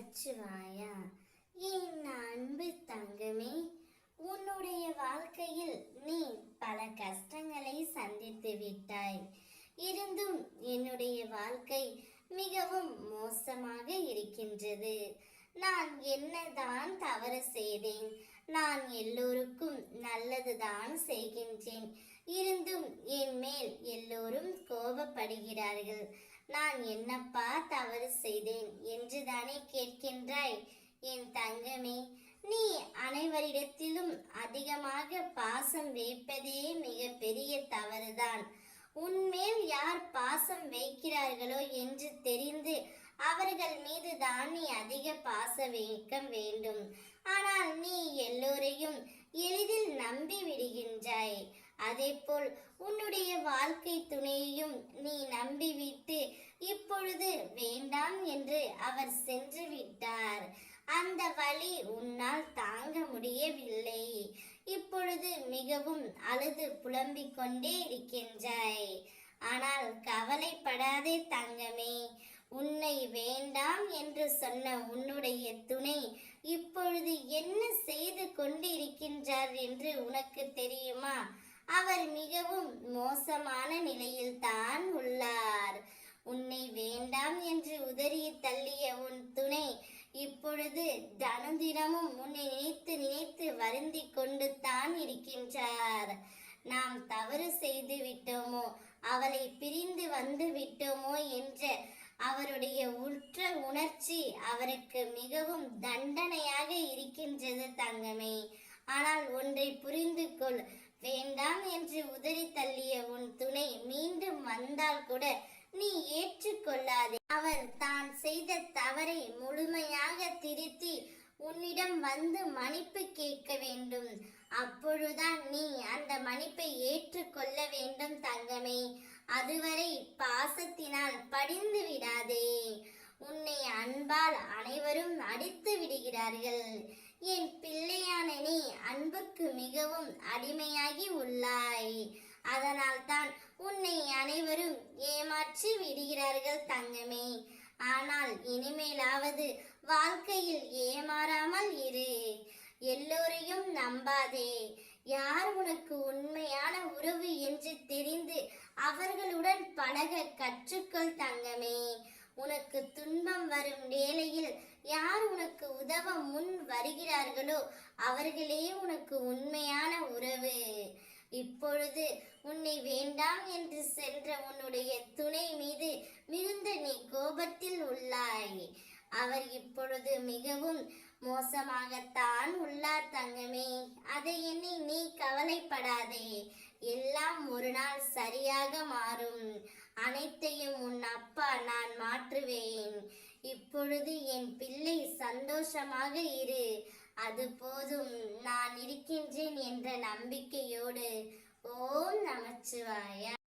நமச்சிவாயா. என் அன்பு தங்கமே, உன்னுடைய வாழ்க்கையில் நீ பல கஷ்டங்களை சந்தித்து விட்டாய். இருந்தும் என்னுடைய வாழ்க்கை மிகவும் மோசமாக இருக்கின்றது. நான் என்னதான் தவறு செய்தேன்? நான் எல்லோருக்கும் நல்லதுதான் செய்கின்றேன். இருந்தும் என் மேல் எல்லோரும் கோபப்படுகிறார்கள். நான் என்னப்பா தவறு செய்தேன் என்றுதானே கேட்கின்றாய் என் தங்கமே. நீ அனைவரிடத்திலும் அதிகமாக பாசம் வைப்பதே மிக பெரிய தவறுதான். உன்மேல் யார் பாசம் வைக்கிறார்களோ என்று தெரிந்து அவர்கள் மீது தான் நீ அதிக பாசம் வைக்க வேண்டும். ஆனால் நீ எல்லோரையும் எளிதில் நம்பி விடுகின்றாய். அதேபோல் உன்னுடைய வாழ்க்கை துணையையும் நீ நம்பிவிட்டு இப்பொழுது வேண்டாம் என்று அவர் சென்று விட்டார். அந்த வலி உன்னால் தாங்க முடியவில்லை. இப்பொழுது மிகவும் அழுது புலம்பிக் கொண்டே இருக்கின்றாய். ஆனால் கவலைப்படாதே தங்கமே. உன்னை வேண்டாம் என்று சொன்ன உன்னுடைய துணை இப்பொழுது என்ன செய்து கொண்டு இருக்கின்றார் என்று உனக்கு தெரியுமா? அவர் மிகவும் மோசமான நிலையில் தான் உள்ளார். உன்னை வேண்டாம் என்று உதறி தள்ளிய உன் துணை இப்பொழுது தினமும் உன்னை நினைத்து நினைத்து வருந்தி கொண்டு தான் இருக்கின்றார். நாம் தவறு செய்து விட்டோமோ, அவளை பிரிந்து வந்து விட்டோமோ என்ற அவருடைய உற்ற உணர்ச்சி அவருக்கு மிகவும் தண்டனையாக இருக்கின்றது தங்கமே. ஆனால் ஒன்றை புரிந்து கொள், வேண்டாம் என்று உதறி தள்ளிய உன் துணை மீண்டும் வந்தால் கூட நீ ஏற்றுக்கொள்ளாதே. அவர் தான் செய்த தவறை முழுமையாக திருத்தி உன்னிடம் வந்து மன்னிப்பு கேட்க வேண்டும். அப்பொழுதுதான் நீ அந்த மன்னிப்பை ஏற்றுக்கொள்ள வேண்டும் தங்கமே. அதுவரை பாசத்தினால் படிந்து விடாதே. உன்னை அன்பால் அனைவரும் அடித்து விடுகிறார்கள். என் பிள்ளையான நீ அன்புக்கு மிகவும் அடிமையாகி உள்ளாய். அதனால் தான் உன்னை அனைவரும் ஏமாற்றி விடுகிறார்கள் தங்கமே. ஆனால் இனிமேலாவது வாழ்க்கையில் ஏமாறாமல் இரு. எல்லோரையும் நம்பாதே. யார் உனக்கு உண்மையான உறவு என்று தெரிந்து அவர்களுடன் பழக கற்றுக்கொள் தங்கமே. உனக்கு துன்பம் வரும் வேளையில் யார் உனக்கு உதவ முன் வருகிறார்களோ அவர்களே உனக்கு உண்மையான உறவு. இப்பொழுது உன்னை வேண்டாம் என்று சென்ற உன்னுடைய துணை மீது மிகுந்த நீ கோபத்தில் உள்ளாய். அவர் இப்பொழுது மிகவும் மோசமாகத்தான் உள்ளார் தங்கமே. அதை எண்ணி நீ கவலைப்படாதே. எல்லாம் ஒரு நாள் சரியாக மாறும். அனைத்தையும் உன் அப்பா நான் மாற்றுவேன். இப்பொழுது என் பிள்ளை சந்தோஷமாக இரு. அது போதும். நான் இருக்கின்றேன் என்ற நம்பிக்கையோடு. ஓம் நமச்சிவாய.